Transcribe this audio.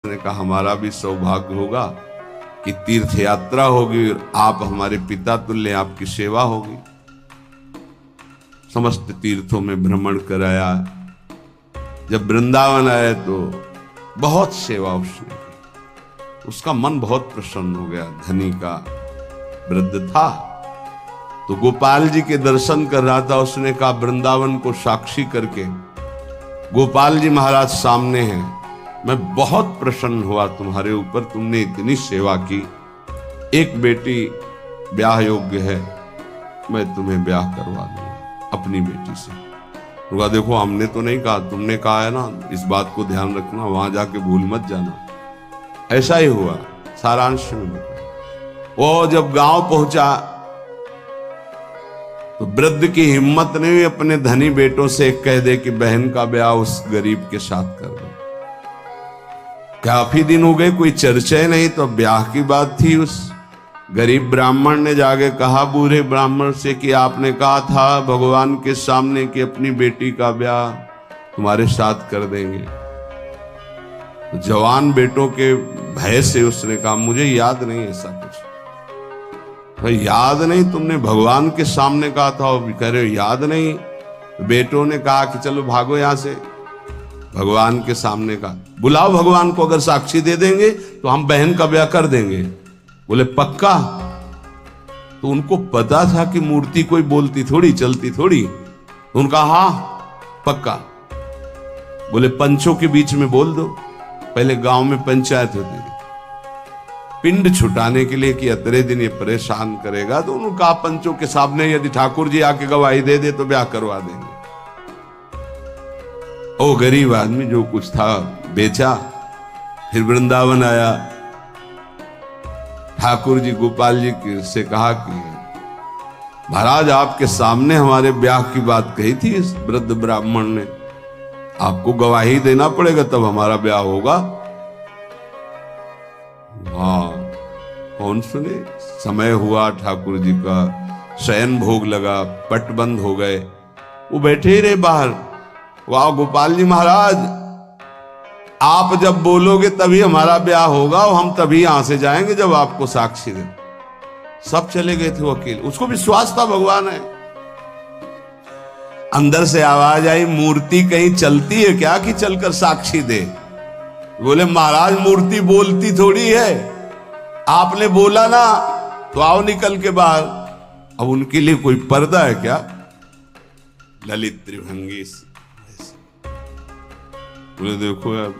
उसने कहा हमारा भी सौभाग्य होगा कि तीर्थ यात्रा होगी और आप हमारे पिता तुल्य, आपकी सेवा होगी। समस्त तीर्थों में भ्रमण कराया। जब वृंदावन आए तो बहुत सेवा उसने की। उसका मन बहुत प्रसन्न हो गया। धनी का वृद्ध था तो गोपाल जी के दर्शन कर रहा था। उसने कहा वृंदावन को साक्षी करके, गोपाल जी महाराज सामने हैं, मैं बहुत प्रसन्न हुआ तुम्हारे ऊपर, तुमने इतनी सेवा की। एक बेटी ब्याह योग्य है, मैं तुम्हें ब्याह करवा दूंगा अपनी बेटी से। उनका देखो हमने तो नहीं कहा, तुमने कहा है ना, इस बात को ध्यान रखना, वहां जाके भूल मत जाना। ऐसा ही हुआ। सारांश में वो जब गांव पहुंचा तो वृद्ध की हिम्मत नहीं हुई अपने धनी बेटों से कह दे कि बहन का ब्याह उस गरीब के साथ कर दो। काफी दिन हो गए, कोई चर्चा ही नहीं, तो ब्याह की बात थी। उस गरीब ब्राह्मण ने जाके कहा बूढ़े ब्राह्मण से कि आपने कहा था भगवान के सामने कि अपनी बेटी का ब्याह तुम्हारे साथ कर देंगे। जवान बेटों के भय से उसने कहा मुझे याद नहीं ऐसा कुछ। याद नहीं? तुमने भगवान के सामने कहा था और कह रहे हो याद नहीं। बेटों ने कहा कि चलो भागो यहां से। भगवान के सामने कहा बुलाओ भगवान को, अगर साक्षी दे देंगे तो हम बहन का ब्याह कर देंगे। बोले पक्का? तो उनको पता था कि मूर्ति कोई बोलती थोड़ी, चलती थोड़ी। तो उनका हाँ पक्का। बोले पंचों के बीच में बोल दो, पहले गांव में पंचायत होती थी पिंड छुटाने के लिए कि अतरे दिन ये परेशान करेगा। तो उन्होंने कहा पंचों के सामने यदि ठाकुर जी आके गवाही दे दे तो ब्याह करवा देंगे। ओ गरीब आदमी जो कुछ था बेचा, फिर वृंदावन आया। ठाकुर जी गोपाल जी से कहा कि महाराज आपके सामने हमारे ब्याह की बात कही थी इस वृद्ध ब्राह्मण ने, आपको गवाही देना पड़ेगा तब हमारा ब्याह होगा। हाँ कौन सुने। समय हुआ, ठाकुर जी का शयन भोग लगा, पट बंद हो गए, वो बैठे ही रहे बाहर। वाह गोपाल जी महाराज, आप जब बोलोगे तभी हमारा ब्याह होगा और हम तभी यहां से जाएंगे जब आपको साक्षी दे। सब चले गए थे वो अकेले। उसको विश्वास था भगवान है। अंदर से आवाज आई मूर्ति कहीं चलती है क्या कि चलकर साक्षी दे? बोले महाराज मूर्ति बोलती थोड़ी है, आपने बोला ना तो आओ निकल के बाहर। अब उनके लिए कोई पर्दा है क्या? ललित त्रिभंगी। बोले देखो यार